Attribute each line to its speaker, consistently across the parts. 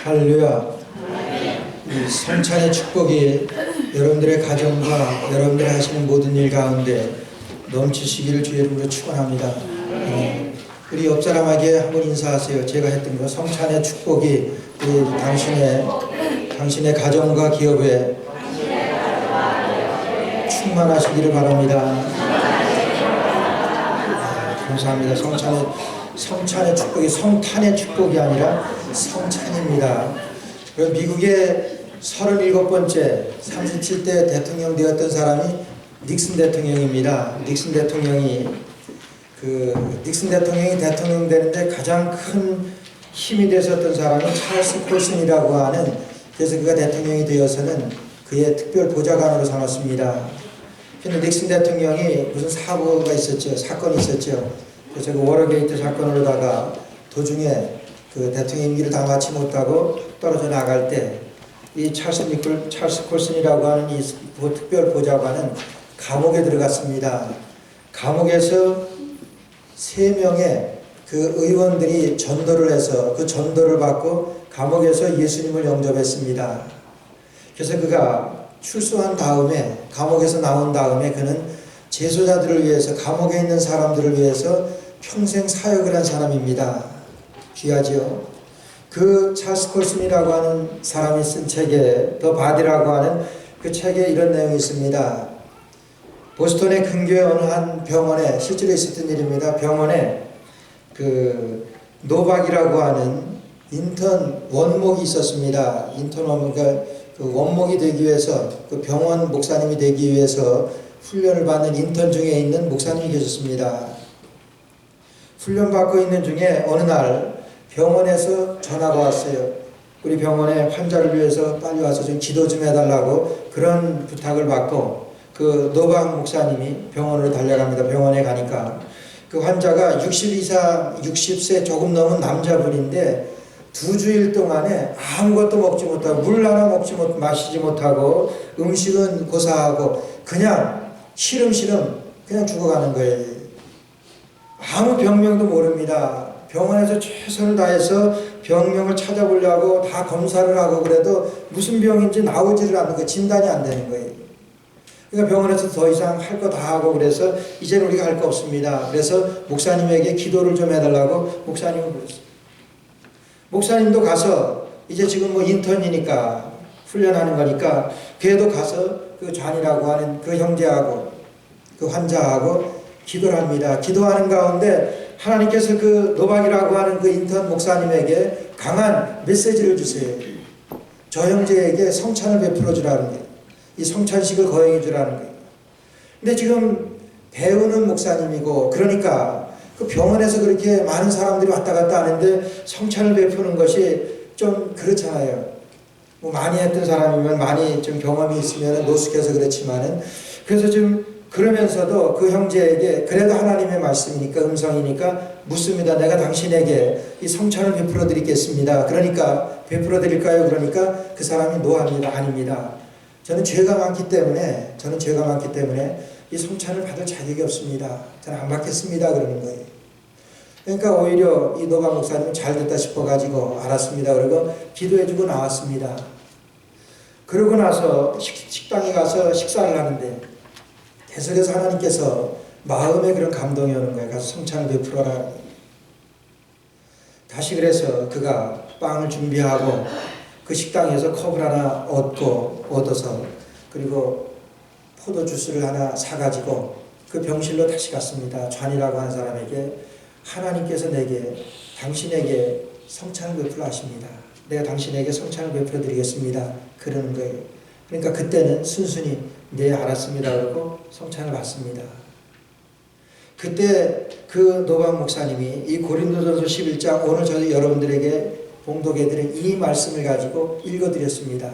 Speaker 1: 할렐루야. 이 성찬의 축복이 여러분들의 가정과 여러분들이 하시는 모든 일 가운데 넘치시기를 주의 이름으로 축원합니다. 우리 옆 사람에게 한번 인사하세요. 제가 했던 거 성찬의 축복이 당신의 가정과 기업에 충만하시기를 바랍니다. 감사합니다. 성찬의 축복이 성탄의 축복이 아니라 성찬입니다. 미국의 37번째 37대 대통령 되었던 사람이 닉슨 대통령입니다. 닉슨 대통령이 대통령 되는데 가장 큰 힘이 되었던 사람은 찰스 콜슨이라고 하는, 그래서 그가 대통령이 되어서는 그의 특별 보좌관으로 삼았습니다. 근데 닉슨 대통령이 무슨 사건이 있었죠. 그래서 그 워터게이트 사건으로다가 도중에 그 대통령 임기를 다 마치 못하고 떨어져 나갈 때 이 찰스 콜슨이라고 하는 이 특별 보좌관은 감옥에 들어갔습니다. 감옥에서 3명의 그 의원들이 전도를 해서 그 전도를 받고 감옥에서 예수님을 영접했습니다. 그래서 그가 출소한 다음에, 감옥에서 나온 다음에 그는 재소자들을 위해서, 감옥에 있는 사람들을 위해서 평생 사역을 한 사람입니다. 귀하지요? 그 찰스 콜슨이라고 하는 사람이 쓴 책에, 더 바디라고 하는 그 책에 이런 내용이 있습니다. 보스턴의 근교의 어느 한 병원에, 실제로 있었던 일입니다. 병원에 그 노박이라고 하는 인턴 원목이 있었습니다. 인턴 원목, 그 원목이 되기 위해서, 그 병원 목사님이 되기 위해서 훈련을 받는 인턴 중에 있는 목사님이 계셨습니다. 훈련받고 있는 중에 어느 날 병원에서 전화가 왔어요. 우리 병원에 환자를 위해서 빨리 와서 좀 기도 좀 해달라고 그런 부탁을 받고 그 노박 목사님이 병원으로 달려갑니다. 병원에 가니까 그 환자가 60세 조금 넘은 남자분인데 2주일 동안에 아무것도 먹지 못하고 물 하나 마시지 못하고 음식은 고사하고 그냥 시름시름 그냥 죽어가는 거예요. 아무 병명도 모릅니다. 병원에서 최선을 다해서 병명을 찾아보려고 다 검사를 하고 그래도 무슨 병인지 나오지를 않는 거예요. 진단이 안 되는 거예요. 그러니까 병원에서 더 이상 할 거 다 하고 그래서 이제는 우리가 할 거 없습니다. 그래서 목사님에게 기도를 좀 해달라고 목사님을 불렀어요. 목사님도 가서 이제 지금 뭐 인턴이니까 훈련하는 거니까 걔도 가서 그 잔이라고 하는 그 형제하고 그 환자하고 기도를 합니다. 기도하는 가운데 하나님께서 그 노박이라고 하는 그 인턴 목사님에게 강한 메시지를 주세요. 저 형제에게 성찬을 베풀어 주라는 거예요. 이 성찬식을 거행해 주라는 거예요. 근데 지금 배우는 목사님이고 그러니까 그 병원에서 그렇게 많은 사람들이 왔다 갔다 하는데 성찬을 베푸는 것이 좀 그렇잖아요. 뭐 많이 했던 사람이면 많이 좀 경험이 있으면 노숙해서 그렇지만은, 그래서 좀 그러면서도 그 형제에게 그래도 하나님의 말씀이니까, 음성이니까 묻습니다. 내가 당신에게 이 성찬을 베풀어 드리겠습니다. 그러니까 베풀어 드릴까요? 그러니까 그 사람이 노합니다. 아닙니다. 저는 죄가 많기 때문에 이 성찬을 받을 자격이 없습니다. 저는 안 받겠습니다. 그러는 거예요. 그러니까 오히려 이 노박 목사님은 잘 됐다 싶어가지고 알았습니다. 그리고 기도해주고 나왔습니다. 그러고 나서 식당에 가서 식사를 하는데 계속해서 하나님께서 마음에 그런 감동이 오는 거예요. 가서 성찬을 베풀어라. 다시 그래서 그가 빵을 준비하고 그 식당에서 컵을 하나 얻어서 그리고 포도 주스를 하나 사가지고 그 병실로 다시 갔습니다. 좌니라고 하는 사람에게 하나님께서 당신에게 성찬을 베풀어 하십니다. 내가 당신에게 성찬을 베풀어 드리겠습니다. 그러는 거예요. 그러니까 그때는 순순히 네 알았습니다. 그러고 성찬을 받습니다. 그때 그 노박 목사님이 이 고린도전서 11장 오늘 저희 여러분들에게 봉독해드린 이 말씀을 가지고 읽어드렸습니다.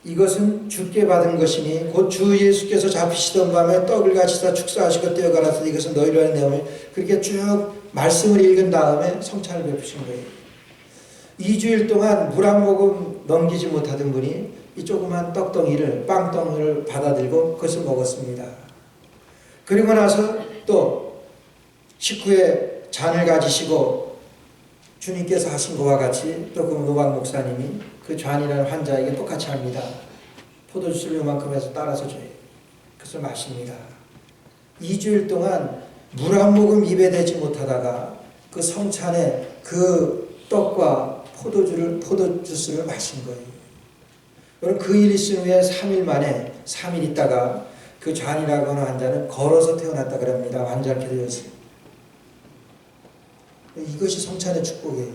Speaker 1: 이것은 주께 받은 것이니 곧 주 예수께서 잡히시던 밤에 떡을 가지사 축사하시고 떼어가라서 이것은 너희로 하는 내용을 그렇게 쭉 말씀을 읽은 다음에 성찬을 베푸신 거예요. 2주일 동안 물 한 모금 넘기지 못하던 분이 이 조그만 빵덩이를 받아들고 그것을 먹었습니다. 그리고 나서 또 식후에 잔을 가지시고 주님께서 하신 것과 같이 또 그 노박 목사님이 그 좌안이라는 환자에게 똑같이 합니다. 포도주스를 요만큼 해서 따라서 줘요. 그것을 마십니다. 2주일 동안 물 한 모금 입에 대지 못하다가 그 성찬에 그 떡과 포도주스를 마신 거예요. 여러분, 그 일 있은 후에 3일 만에 3일 있다가 그 좌안이라고 하는 환자는 걸어서 태어났다 그럽니다. 완전케 되었어요. 이것이 성찬의 축복이에요.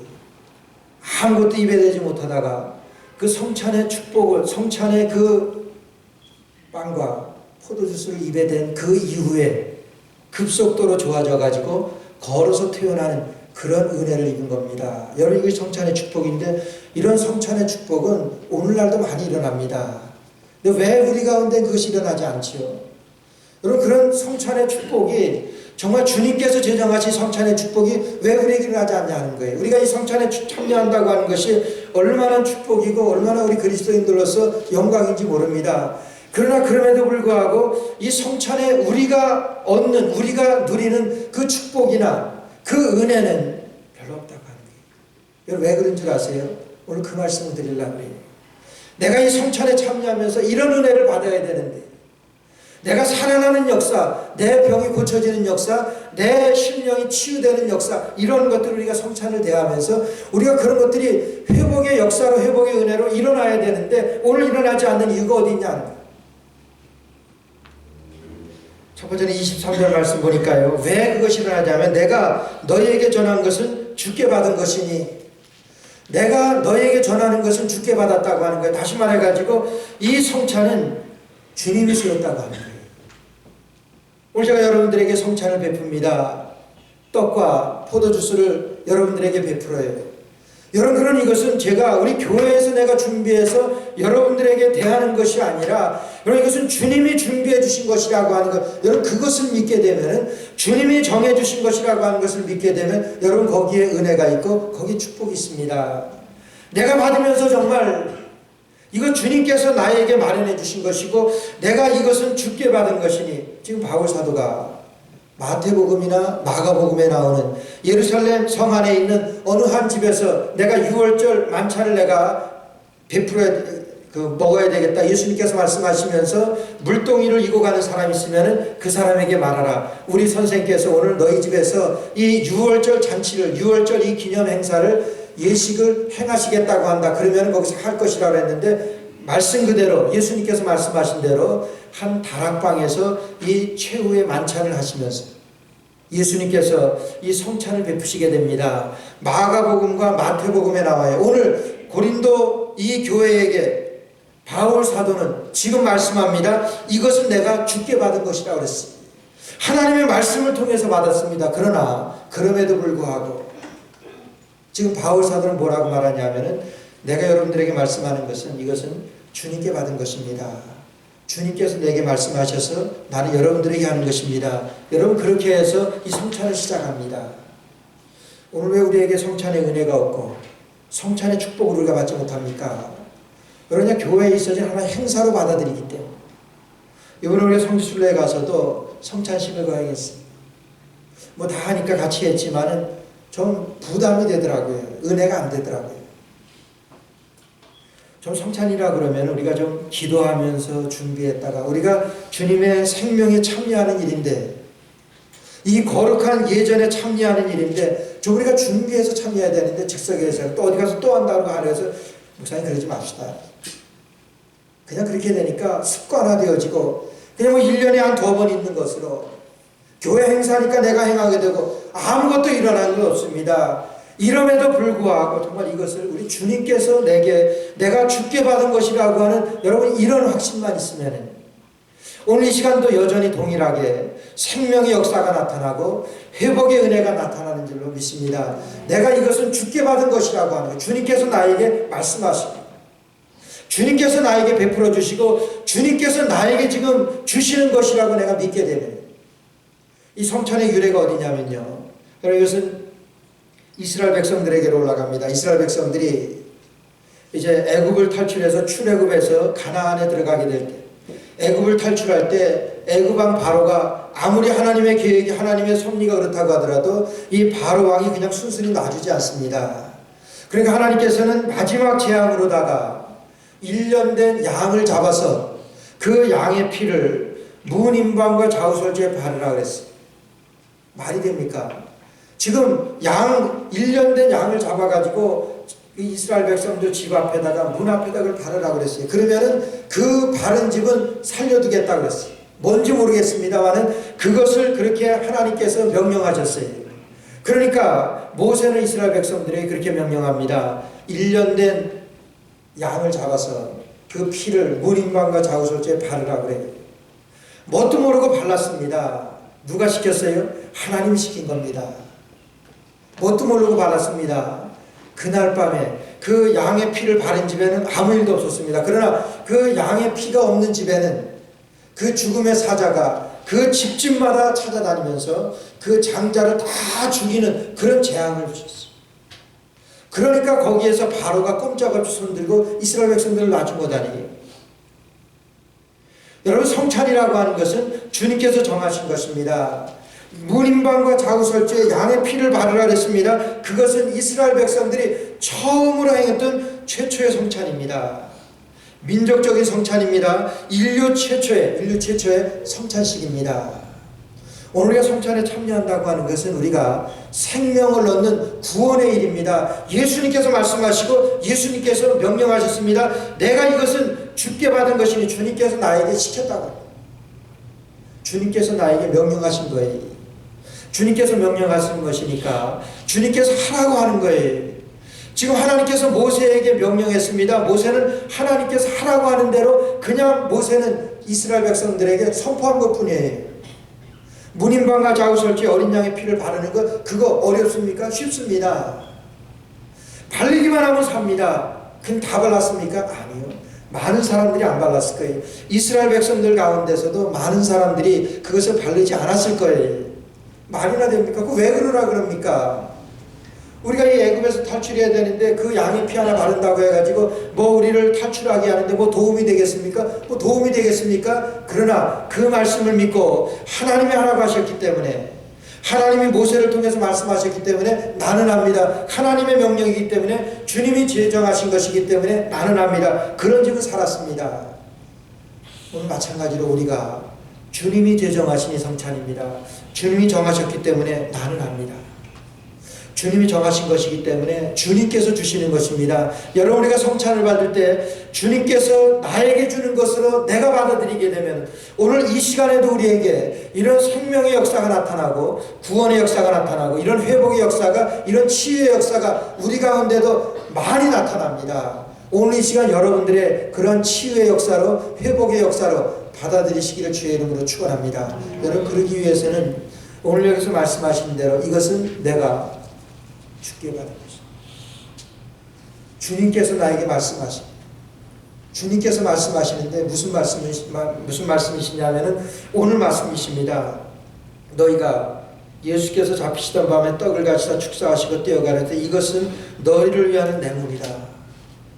Speaker 1: 아무것도 입에 대지 못하다가 그 성찬의 축복을, 성찬의 그 빵과 포도주스를 입에 댄 그 이후에 급속도로 좋아져 가지고 걸어서 태어나는 그런 은혜를 입은 겁니다. 여러분, 이것이 성찬의 축복인데 이런 성찬의 축복은 오늘날도 많이 일어납니다. 근데 왜 우리 가운데 그것이 일어나지 않지요? 여러분, 그런 성찬의 축복이 정말 주님께서 제정하신 성찬의 축복이 왜 우리에게 일어나지 않냐 하는 거예요. 우리가 이 성찬에 참여한다고 하는 것이 얼마나 축복이고 얼마나 우리 그리스도인들로서 영광인지 모릅니다. 그러나 그럼에도 불구하고 이 성찬에 우리가 얻는, 우리가 누리는 그 축복이나 그 은혜는 별로 없다고 하는 거예요. 여러분, 왜 그런 줄 아세요? 오늘 그 말씀을 드리려고 해요. 내가 이 성찬에 참여하면서 이런 은혜를 받아야 되는데, 내가 살아나는 역사, 내 병이 고쳐지는 역사, 내 심령이 치유되는 역사, 이런 것들을 우리가 성찬을 대하면서 우리가 그런 것들이 회복의 역사로, 회복의 은혜로 일어나야 되는데 오늘 일어나지 않는 이유가 어디 있냐 하는 거예요. 첫 번째는 23절 말씀 보니까요. 왜 그것이 일어나냐면 내가 너희에게 전한 것은 주께 받은 것이니, 내가 너희에게 전하는 것은 주께 받았다고 하는 거예요. 다시 말해가지고 이 성찬은 주님이 주셨다고 하는 거예요. 오늘 제가 여러분들에게 성찬을 베풉니다. 떡과 포도주스를 여러분들에게 베풀어요. 여러분, 그런 이것은 제가 우리 교회에서 내가 준비해서 여러분들에게 대하는 것이 아니라, 여러분, 이것은 주님이 준비해 주신 것이라고 하는 것, 여러분, 그것을 믿게 되면, 주님이 정해 주신 것이라고 하는 것을 믿게 되면 여러분, 거기에 은혜가 있고 거기에 축복이 있습니다. 내가 받으면서 정말 이거 주님께서 나에게 마련해 주신 것이고 내가 이것은 주께 받은 것이니, 지금 바울 사도가 마태복음이나 마가복음에 나오는 예루살렘 성 안에 있는 어느 한 집에서 내가 6월절 만찬을 내가 먹어야 되겠다. 예수님께서 말씀하시면서 물동이를 이고 가는 사람이 있으면 그 사람에게 말하라. 우리 선생께서 오늘 너희 집에서 이 6월절 잔치를, 6월절 이 기념 행사를, 예식을 행하시겠다고 한다. 그러면 거기서 할 것이라고 했는데, 말씀 그대로 예수님께서 말씀하신 대로 한 다락방에서 이 최후의 만찬을 하시면서 예수님께서 이 성찬을 베푸시게 됩니다. 마가복음과 마태복음에 나와요. 오늘 고린도 이 교회에게 바울 사도는 지금 말씀합니다. 이것은 내가 주께 받은 것이라고 그랬습니다. 하나님의 말씀을 통해서 받았습니다. 그러나 그럼에도 불구하고 지금 바울 사도는 뭐라고 말하냐면은, 내가 여러분들에게 말씀하는 것은 이것은 주님께 받은 것입니다. 주님께서 내게 말씀하셔서 나는 여러분들에게 하는 것입니다. 여러분, 그렇게 해서 이 성찬을 시작합니다. 오늘 왜 우리에게 성찬의 은혜가 없고 성찬의 축복을 우리가 받지 못합니까? 그러냐, 교회에 있어진 하나의 행사로 받아들이기 때문에. 이번에 우리가 성지순례에 가서도 성찬식을 거행했습니다. 뭐 다 하니까 같이 했지만은 좀 부담이 되더라고요. 은혜가 안 되더라고요. 좀 성찬이라 그러면 우리가 좀 기도하면서 준비했다가 우리가 주님의 생명에 참여하는 일인데, 이 거룩한 예전에 참여하는 일인데 좀 우리가 준비해서 참여해야 되는데, 즉석에서 또 어디 가서 또 한다고 하면서, 목사님 그러지 맙시다. 그냥 그렇게 되니까 습관화되어지고 그냥 뭐 1년에 한 2번 있는 것으로, 교회 행사니까 내가 행하게 되고 아무것도 일어나는 건 없습니다. 이럼에도 불구하고 정말 이것을 우리 주님께서 내가 주께 받은 것이라고 하는, 여러분, 이런 확신만 있으면 오늘 이 시간도 여전히 동일하게 생명의 역사가 나타나고 회복의 은혜가 나타나는 줄로 믿습니다. 내가 이것은 주께 받은 것이라고 하는 것, 주님께서 나에게 말씀하시고 주님께서 나에게 베풀어 주시고 주님께서 나에게 지금 주시는 것이라고 내가 믿게 되면, 이 성찬의 유래가 어디냐면요, 여러분, 이것은 이스라엘 백성들에게로 올라갑니다. 이스라엘 백성들이 이제 애굽을 탈출해서 출애굽해서 가나안에 들어가게 될 때, 애굽을 탈출할 때 애굽 왕 바로가 아무리 하나님의 계획이 하나님의 섭리가 그렇다고 하더라도 이 바로 왕이 그냥 순순히 놔주지 않습니다. 그러니까 하나님께서는 마지막 재앙으로다가 1년 된 양을 잡아서 그 양의 피를 문인방과 좌우설주에 바르라 그랬어요. 말이 됩니까? 지금 1년 된 양을 잡아가지고 이스라엘 백성들 집 앞에다가 문 앞에다 그걸 바르라 그랬어요. 그러면은 그 바른 집은 살려두겠다 그랬어요. 뭔지 모르겠습니다만은 그것을 그렇게 하나님께서 명령하셨어요. 그러니까 모세는 이스라엘 백성들에게 그렇게 명령합니다. 1년 된 양을 잡아서 그 피를 문인방과 좌우설주에 바르라 그래요. 뭣도 모르고 발랐습니다. 누가 시켰어요? 하나님이 시킨 겁니다. 뭣도 모르고 발랐습니다. 그날 밤에 그 양의 피를 바른 집에는 아무 일도 없었습니다. 그러나 그 양의 피가 없는 집에는 그 죽음의 사자가 그 집집마다 찾아다니면서 그 장자를 다 죽이는 그런 재앙을 주셨어요. 그러니까 거기에서 바로가 꼼짝없이 손들고 이스라엘 백성들을 놔준 거다니. 여러분, 성찬이라고 하는 것은 주님께서 정하신 것입니다. 문인방과 좌우설주에 양의 피를 바르라 그랬습니다. 그것은 이스라엘 백성들이 처음으로 행했던 최초의 성찬입니다. 민족적인 성찬입니다. 인류 최초의 성찬식입니다. 오늘 우리가 성찬에 참여한다고 하는 것은 우리가 생명을 얻는 구원의 일입니다. 예수님께서 말씀하시고 예수님께서 명령하셨습니다. 내가 이것은 주께 받은 것이니 주님께서 나에게 시켰다고. 주님께서 나에게 명령하신 거예요. 주님께서 명령하신 것이니까 주님께서 하라고 하는 거예요. 지금 하나님께서 모세에게 명령했습니다. 모세는 하나님께서 하라고 하는 대로 그냥 모세는 이스라엘 백성들에게 선포한 것뿐이에요. 문인방과 좌우설주에 어린 양의 피를 바르는 것, 그거 어렵습니까? 쉽습니다. 바르기만 하면 삽니다. 그럼 다 발랐습니까? 아니요. 많은 사람들이 안 발랐을 거예요. 이스라엘 백성들 가운데서도 많은 사람들이 그것을 바르지 않았을 거예요. 말이나 됩니까? 그 왜 그러라 그럽니까? 우리가 이 애굽에서 탈출해야 되는데 그 양의 피 하나 바른다고 해가지고 뭐 우리를 탈출하게 하는데 뭐 도움이 되겠습니까? 뭐 도움이 되겠습니까? 그러나 그 말씀을 믿고 하나님이 하라고 하셨기 때문에, 하나님이 모세를 통해서 말씀하셨기 때문에 나는 합니다. 하나님의 명령이기 때문에, 주님이 제정하신 것이기 때문에 나는 합니다. 그런 집은 살았습니다. 오늘 마찬가지로 우리가 주님이 제정하신 이 성찬입니다. 주님이 정하셨기 때문에 나는 합니다. 주님이 정하신 것이기 때문에 주님께서 주시는 것입니다. 여러분, 우리가 성찬을 받을 때 주님께서 나에게 주는 것으로 내가 받아들이게 되면 오늘 이 시간에도 우리에게 이런 생명의 역사가 나타나고 구원의 역사가 나타나고 이런 회복의 역사가, 이런 치유의 역사가 우리 가운데도 많이 나타납니다. 오늘 이 시간 여러분들의 그런 치유의 역사로, 회복의 역사로 받아들이시기를 주의 이름으로 축원합니다. 여러분, 그러기 위해서는 오늘 여기서 말씀하신 대로 이것은 내가 주께 받은 것입니다. 주님께서 나에게 말씀하십니다. 주님께서 말씀하시는데 무슨 말씀이시냐면은 오늘 말씀이십니다. 너희가 예수께서 잡히시던 밤에 떡을 가지다 축사하시고 떼어가는데 이것은 너희를 위한 내 몸이다.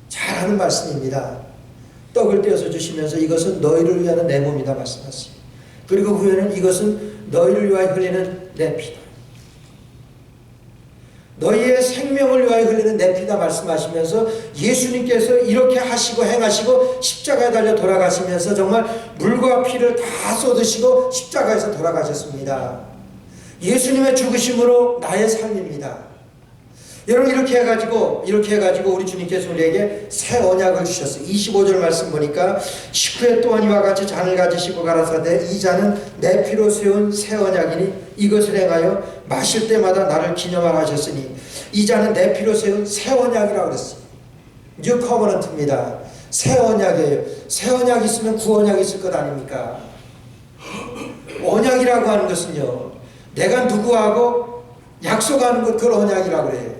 Speaker 1: 잘하는 말씀입니다. 떡을 떼어서 주시면서 이것은 너희를 위한 내 몸이다 말씀하십니다. 그리고 후에는 이것은 너희를 위하여 흘리는 내 피다. 너희의 생명을 위하여 흘리는 내 피다 말씀하시면서 예수님께서 이렇게 하시고 행하시고 십자가에 달려 돌아가시면서 정말 물과 피를 다 쏟으시고 십자가에서 돌아가셨습니다. 예수님의 죽으심으로 나의 삶입니다. 여러분, 이렇게 해가지고 우리 주님께서 우리에게 새 언약을 주셨어요. 25절 말씀 보니까 식후에 또한 이와 같이 잔을 가지시고 가라사대 이 잔은 내 피로 세운 새 언약이니 이것을 행하여 마실 때마다 나를 기념하라 하셨으니, 이 잔은 내 피로 세운 새 언약이라고 그랬어요. 뉴 커버넌트입니다. 새 언약이에요. 새 언약이 있으면 구언약이 있을 것 아닙니까? 언약이라고 하는 것은요, 내가 누구하고 약속하는 것, 그걸 언약이라고 그래요.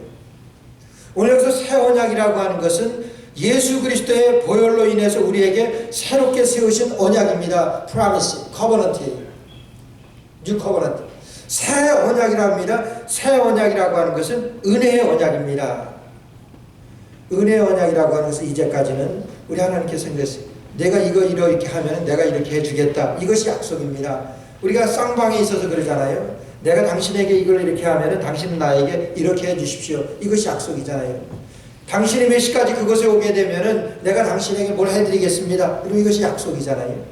Speaker 1: 오늘 여기서 새 언약이라고 하는 것은 예수 그리스도의 보혈로 인해서 우리에게 새롭게 세우신 언약입니다. Promise, Covenant, New Covenant. 새 언약이라고 합니다. 새 언약이라고 하는 것은 은혜의 언약입니다. 은혜의 언약이라고 하는 것은 이제까지는 우리 하나님께서 그랬어요. 내가 이거 이렇게 하면 내가 이렇게 해주겠다. 이것이 약속입니다. 우리가 쌍방에 있어서 그러잖아요. 내가 당신에게 이걸 이렇게 하면 당신은 나에게 이렇게 해주십시오. 이것이 약속이잖아요. 당신이 몇 시까지 그것에 오게 되면 내가 당신에게 뭘 해드리겠습니다. 그리고 이것이 약속이잖아요.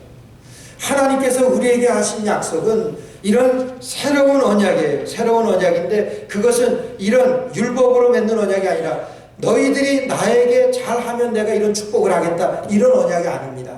Speaker 1: 하나님께서 우리에게 하신 약속은 이런 새로운 언약이에요. 새로운 언약인데 그것은 이런 율법으로 맺는 언약이 아니라 너희들이 나에게 잘하면 내가 이런 축복을 하겠다. 이런 언약이 아닙니다.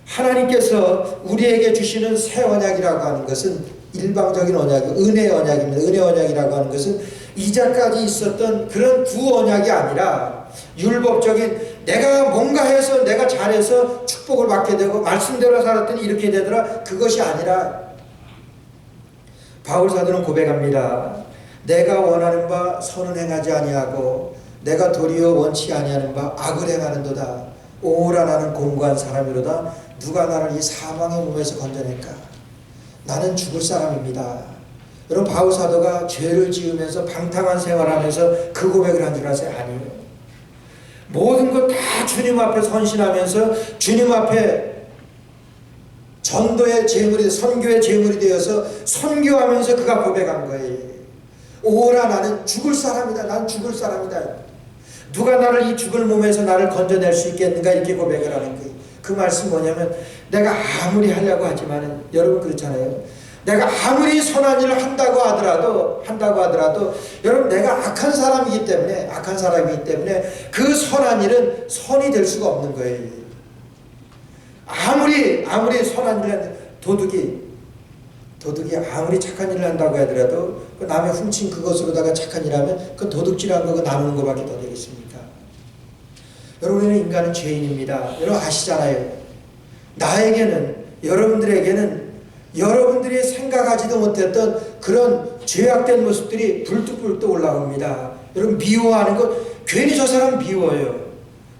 Speaker 1: 하나님께서 우리에게 주시는 새 언약이라고 하는 것은 일방적인 언약이 은혜의 언약입니다. 은혜의 언약이라고 하는 것은 이전까지 있었던 그런 구 언약이 아니라 율법적인 내가 뭔가 해서 내가 잘해서 축복을 받게 되고 말씀대로 살았더니 이렇게 되더라. 그것이 아니라 바울 사도는 고백합니다. 내가 원하는 바 선은 행하지 아니하고 내가 도리어 원치 아니하는 바 악을 행하는도다. 오라 나는 공고한 사람이로다. 누가 나를 이 사망의 몸에서 건져낼까? 나는 죽을 사람입니다. 여러분 바울 사도가 죄를 지으면서 방탕한 생활하면서 그 고백을 한 줄 아세요? 아니에요. 모든 것 다 주님 앞에 헌신하면서 주님 앞에 전도의 제물이 선교의 제물이 되어서 선교하면서 그가 고백한 거예요. 오라 나는 죽을 사람이다. 난 죽을 사람이다. 누가 나를 이 죽을 몸에서 나를 건져낼 수 있겠는가 이렇게 고백을 하는 거예요. 그 말씀 뭐냐면 내가 아무리 하려고 하지만은 여러분 그렇잖아요. 내가 아무리 선한 일을 한다고 하더라도 여러분 내가 악한 사람이기 때문에 그 선한 일은 선이 될 수가 없는 거예요. 아무리 선한 일을 도둑이 아무리 착한 일을 한다고 하더라도 그 남의 훔친 그것으로다가 착한 일하면 그 도둑질한 거 나누는 것밖에 더 되겠습니까? 여러분은 인간은 죄인입니다. 여러분 아시잖아요. 나에게는 여러분들에게는 여러분들이 생각하지도 못했던 그런 죄악된 모습들이 불뚝불뚝 올라옵니다. 여러분 미워하는 것 괜히 저 사람 미워요.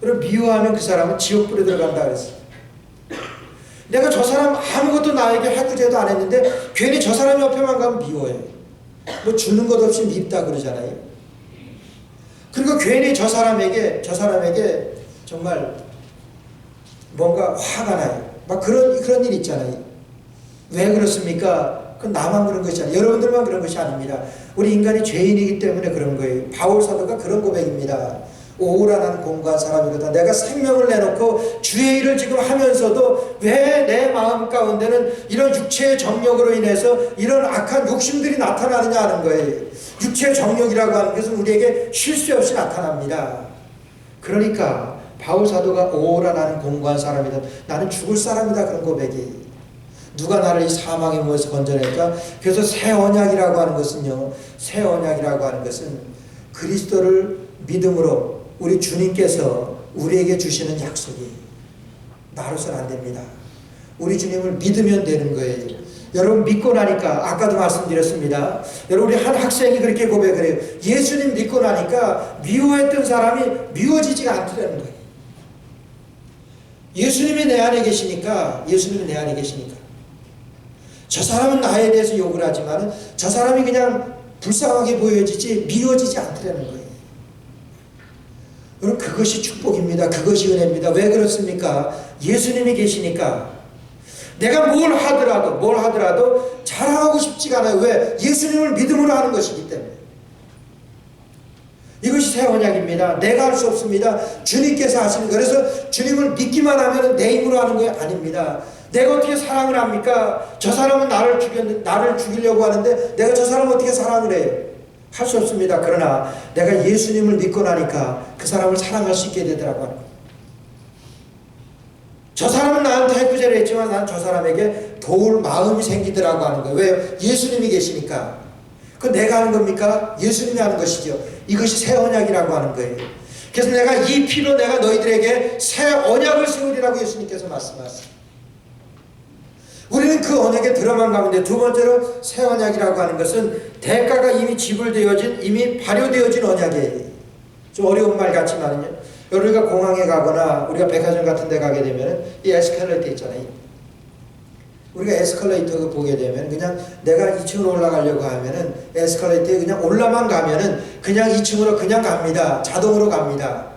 Speaker 1: 여러분 미워하면 그 사람은 지옥불에 들어간다 그랬어요. 내가 저 사람 아무것도 나에게 해코지도 안 했는데 괜히 저 사람 옆에만 가면 미워요. 뭐 주는 것 없이 밉다 그러잖아요. 그리고 괜히 저 사람에게 정말 뭔가 화가 나요. 막 그런 일 있잖아요. 왜 그렇습니까? 그건 나만 그런 것이 아니에요. 여러분들만 그런 것이 아닙니다. 우리 인간이 죄인이기 때문에 그런 거예요. 바울 사도가 그런 고백입니다. 오라 나는 공고한 사람이로다. 내가 생명을 내놓고 주의 일을 지금 하면서도 왜 내 마음 가운데는 이런 육체의 정욕으로 인해서 이런 악한 욕심들이 나타나느냐 하는 거예요. 육체의 정욕이라고 하는 것은 우리에게 쉴 새 없이 나타납니다. 그러니까 바울 사도가 오라 나는 공고한 사람이다. 나는 죽을 사람이다. 그런 고백이. 누가 나를 이 사망의 몸에서 건져낼까? 그래서 새 언약이라고 하는 것은요. 새 언약이라고 하는 것은 그리스도를 믿음으로 우리 주님께서 우리에게 주시는 약속이 나로서는 안 됩니다. 우리 주님을 믿으면 되는 거예요. 여러분 믿고 나니까 아까도 말씀드렸습니다. 여러분 우리 한 학생이 그렇게 고백을 해요. 예수님 믿고 나니까 미워했던 사람이 미워지지가 않더라는 거예요. 예수님이 내 안에 계시니까 저 사람은 나에 대해서 욕을 하지만 저 사람이 그냥 불쌍하게 보여지지 미워지지 않더라는 거예요. 여러분 그것이 축복입니다. 그것이 은혜입니다. 왜 그렇습니까? 예수님이 계시니까 내가 뭘 하더라도 자랑하고 싶지가 않아요. 왜? 예수님을 믿음으로 하는 것이기 때문에. 이것이 새 언약입니다. 내가 할 수 없습니다. 주님께서 하시는 거예요. 그래서 주님을 믿기만 하면 내 힘으로 하는 거 아닙니다. 내가 어떻게 사랑을 합니까? 저 사람은 나를 죽이려고 하는데 내가 저 사람을 어떻게 사랑을 해요? 할 수 없습니다. 그러나 내가 예수님을 믿고 나니까 그 사람을 사랑할 수 있게 되더라고요. 저 사람은 나한테 해코지를 했지만 난 저 사람에게 도울 마음이 생기더라고 하는 거예요. 왜요? 예수님이 계시니까. 그건 내가 하는 겁니까? 예수님이 하는 것이죠. 이것이 새 언약이라고 하는 거예요. 그래서 내가 이 피로 내가 너희들에게 새 언약을 세우리라고 예수님께서 말씀하셨어요. 우리는 그 언약에 들어만 가는데 두 번째로 새 언약이라고 하는 것은 대가가 이미 지불되어진 이미 발효되어진 언약이에요. 좀 어려운 말 같지만요. 우리가 공항에 가거나 우리가 백화점 같은 데 가게 되면 이 에스컬레이터 있잖아요. 우리가 에스컬레이터 보게 되면 그냥 내가 2층으로 올라가려고 하면은 에스컬레이터에 그냥 올라만 가면은 그냥 2층으로 그냥 갑니다. 자동으로 갑니다.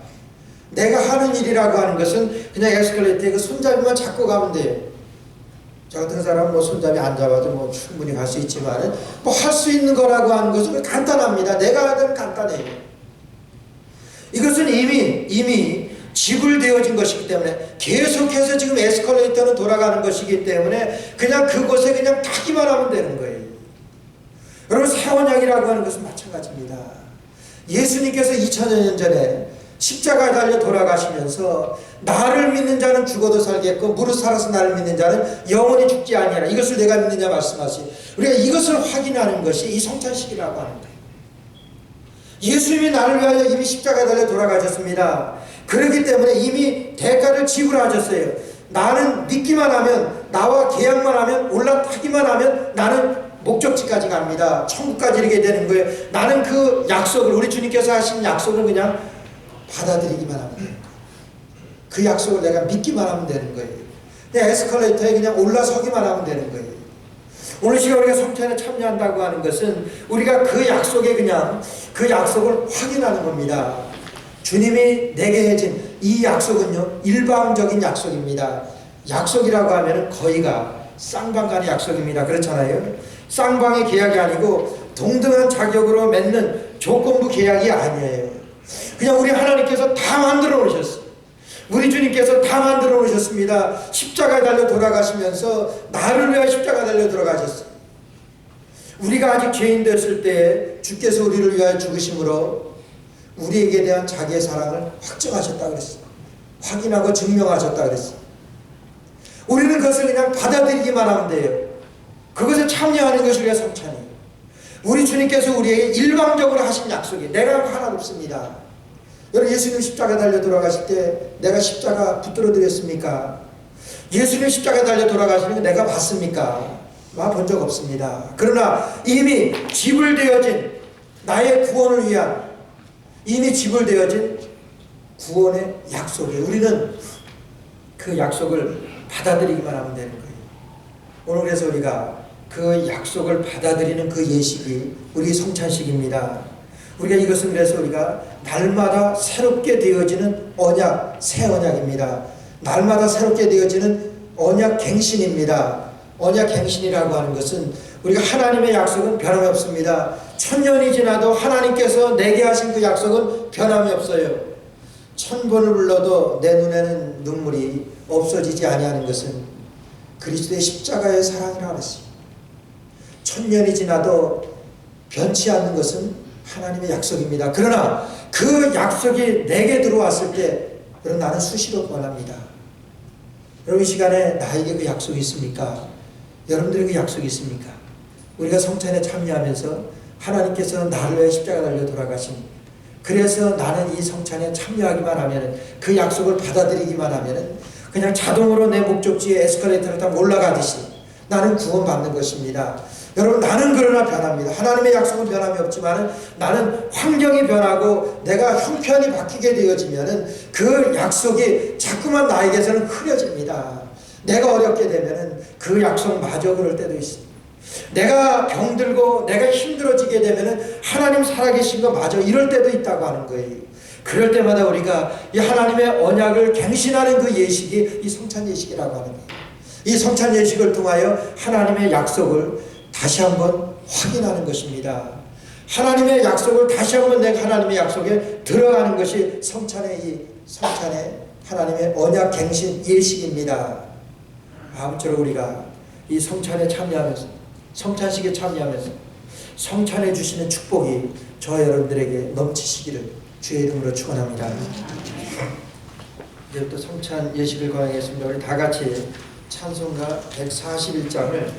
Speaker 1: 내가 하는 일이라고 하는 것은 그냥 에스컬레이터에 그 손잡이만 잡고 가면 돼요. 저 같은 사람은 뭐 손잡이 안 잡아도 뭐 충분히 갈 수 있지만 뭐 할 수 있는 거라고 하는 것은 간단합니다. 내가 하는 간단해요. 이것은 이미 지불되어진 것이기 때문에 계속해서 지금 에스컬레이터는 돌아가는 것이기 때문에 그냥 그곳에 그냥 타기만 하면 되는 거예요. 여러분, 새 언약이라고 하는 것은 마찬가지입니다. 예수님께서 2000년 전에 십자가에 달려 돌아가시면서 나를 믿는 자는 죽어도 살겠고 무릇 살아서 나를 믿는 자는 영원히 죽지 아니하라. 이것을 내가 믿느냐 말씀하시. 우리가 이것을 확인하는 것이 이 성찬식이라고 하는 거예요. 예수님이 나를 위하여 이미 십자가에 달려 돌아가셨습니다. 그렇기 때문에 이미 대가를 지불하셨어요. 나는 믿기만 하면, 나와 계약만 하면, 올라타기만 하면 나는 목적지까지 갑니다. 천국까지 이르게 되는 거예요. 나는 그 약속을, 우리 주님께서 하신 약속을 그냥 받아들이기만 하면 되는 거예요. 그 약속을 내가 믿기만 하면 되는 거예요. 그냥 에스컬레이터에 그냥 올라서기만 하면 되는 거예요. 오늘 시간 우리가 성찬에 참여한다고 하는 것은 우리가 그 약속에 그냥 그 약속을 확인하는 겁니다. 주님이 내게 해진 이 약속은요, 일방적인 약속입니다. 약속이라고 하면 거의가 쌍방 간의 약속입니다. 그렇잖아요. 쌍방의 계약이 아니고 동등한 자격으로 맺는 조건부 계약이 아니에요. 그냥 우리 하나님께서 다 만들어 놓으셨어요. 우리 주님께서 다 만들어 놓으셨습니다. 십자가에 달려 돌아가시면서 나를 위하여 십자가에 달려 돌아가셨어요. 우리가 아직 죄인 됐을 때 주께서 우리를 위하여 죽으심으로 우리에게 대한 자기의 사랑을 확증하셨다 그랬어요. 확인하고 증명하셨다 그랬어요. 우리는 그것을 그냥 받아들이기만 하면 돼요. 그것에 참여하는 것이 우리가 성찬이에요. 우리 주님께서 우리에게 일방적으로 하신 약속이 내가 하나 없습니다. 여러분, 예수님 십자가 달려 돌아가실 때 내가 십자가 붙들어 드렸습니까? 예수님 십자가 달려 돌아가시는 거 내가 봤습니까? 본 적 없습니다. 그러나 이미 지불되어진 나의 구원을 위한 이미 지불되어진 구원의 약속에 우리는 그 약속을 받아들이기만 하면 되는 거예요. 오늘 그래서 우리가 그 약속을 받아들이는 그 예식이 우리 성찬식입니다. 우리가 이것은 그래서 우리가 날마다 새롭게 되어지는 언약, 새 언약입니다. 날마다 새롭게 되어지는 언약 갱신입니다. 언약 갱신이라고 하는 것은 우리가 하나님의 약속은 변함이 없습니다. 1000년이 지나도 하나님께서 내게 하신 그 약속은 변함이 없어요. 1000번을 불러도 내 눈에는 눈물이 없어지지 아니하는 것은 그리스도의 십자가의 사랑이라고 했어요. 1000년이 지나도 변치 않는 것은 하나님의 약속입니다. 그러나 그 약속이 내게 들어왔을 때 그럼 나는 수시로 변합니다. 여러분, 이 시간에 나에게 그 약속이 있습니까? 여러분들에게 그 약속이 있습니까? 우리가 성찬에 참여하면서 하나님께서는 나를 위해 십자가 달려 돌아가신, 그래서 나는 이 성찬에 참여하기만 하면, 그 약속을 받아들이기만 하면 그냥 자동으로 내 목적지에 에스컬레이터를 타고 올라가듯이 나는 구원받는 것입니다. 여러분, 나는 그러나 변합니다. 하나님의 약속은 변함이 없지만 나는 환경이 변하고 내가 형편이 바뀌게 되어지면 그 약속이 자꾸만 나에게서는 흐려집니다. 내가 어렵게 되면 그 약속마저 그럴 때도 있습니다. 내가 병들고 내가 힘들어지게 되면 하나님 살아계신 거 마저 이럴 때도 있다고 하는 거예요. 그럴 때마다 우리가 이 하나님의 언약을 갱신하는 그 예식이 이 성찬 예식이라고 하는 거예요. 이 성찬 예식을 통하여 하나님의 약속을 다시 한번 확인하는 것입니다. 하나님의 약속을 다시 한번 내가 하나님의 약속에 들어가는 것이 성찬의 하나님의 언약 갱신 예식입니다. 아무쪼록 우리가 이 성찬에 참여하면서, 성찬식에 참여하면서 성찬해 주시는 축복이 저 여러분들에게 넘치시기를 주의 이름으로 축원합니다. 이제부터 성찬 예식을 거행했습니다. 우리 다 같이 찬송가 141장을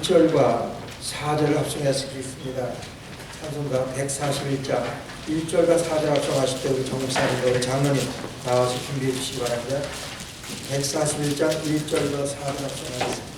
Speaker 1: 1절과 4절을 합성해서 읽습니다. 찬송가 141장 1절과 4절 합성하실 때 우리 정목사님과 우리 장로님 나와서 준비해 주시기 바랍니다. 141장 1절과 4절 합성하겠습니다.